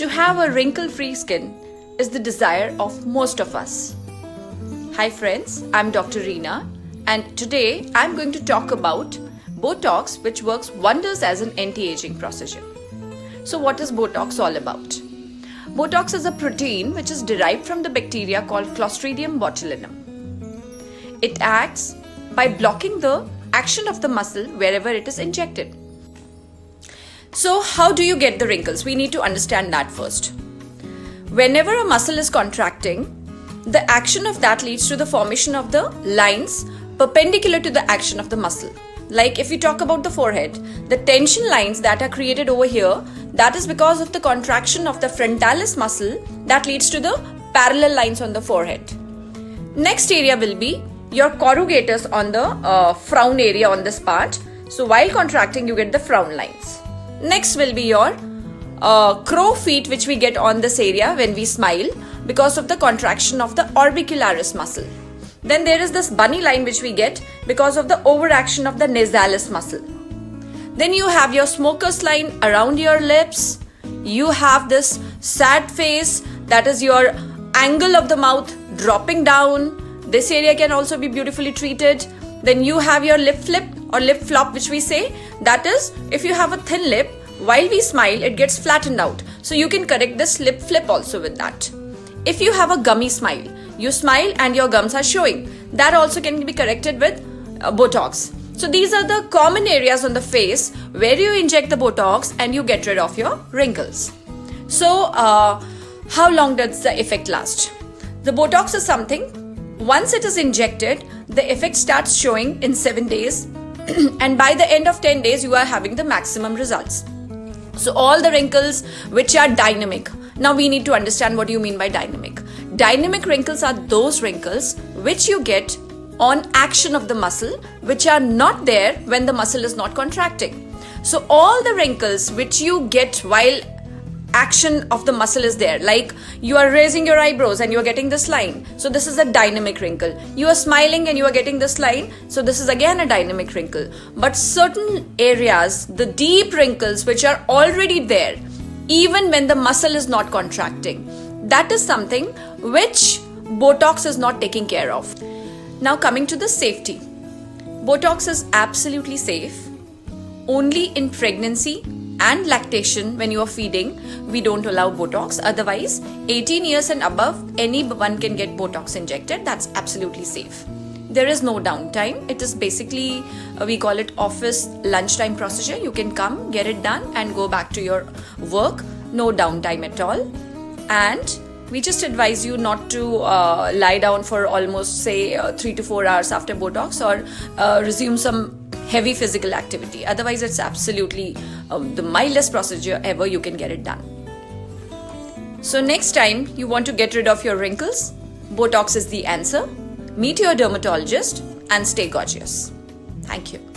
To have a wrinkle-free skin is the desire of most of us. Hi friends, I'm Dr. Reena and today I'm going to talk about Botox, which works wonders as an anti-aging procedure. So what is Botox all about? Botox is a protein which is derived from the bacteria called Clostridium botulinum. It acts by blocking the action of the muscle wherever it is injected. So how do you get the wrinkles? We need to understand that first. Whenever a muscle is contracting, the action of that leads to the formation of the lines perpendicular to the action of the muscle. Like if you talk about the forehead, the tension lines that are created over here, that is because of the contraction of the frontalis muscle that leads to the parallel lines on the forehead. Next area will be your corrugators on the frown area on this part. So while contracting, you get the frown lines. Next will be your crow feet, which we get on this area when we smile because of the contraction of the orbicularis muscle. Then there is this bunny line which we get because of the overaction of the nasalis muscle. Then you have your smoker's line around your lips. You have this sad face, that is your angle of the mouth dropping down. This area can also be beautifully treated. Then you have your lip flip or lip flop, which we say. That is, if you have a thin lip, while we smile, it gets flattened out. So you can correct this lip flip also with that. If you have a gummy smile, you smile and your gums are showing. That also can be corrected with Botox. So these are the common areas on the face where you inject the Botox and you get rid of your wrinkles. So how long does the effect last? The Botox is something, once it is injected, the effect starts showing in 7 days and by the end of 10 days, you are having the maximum results. So all the wrinkles which are dynamic. Now we need to understand what you mean by dynamic. Dynamic wrinkles are those wrinkles which you get on action of the muscle, which are not there when the muscle is not contracting. So all the wrinkles which you get while action of the muscle is there, like you are raising your eyebrows and you are getting this line, so this is a dynamic wrinkle. You are smiling and you are getting this line, so this is again a dynamic wrinkle. But certain areas, the deep wrinkles which are already there even when the muscle is not contracting, that is something which Botox is not taking care of. Now coming to the safety, Botox is absolutely safe only in pregnancy and lactation. When you are feeding, we don't allow Botox. Otherwise, 18 years and above, anyone can get Botox injected. That's absolutely safe. There is no downtime. It is basically, we call it office lunchtime procedure. You can come, get it done and go back to your work. No downtime at all. And we just advise you not to lie down for almost say 3 to 4 hours after Botox or resume some heavy physical activity. Otherwise, it's absolutely the mildest procedure ever. You can get it done. So next time you want to get rid of your wrinkles, Botox is the answer. Meet your dermatologist and stay gorgeous. Thank you.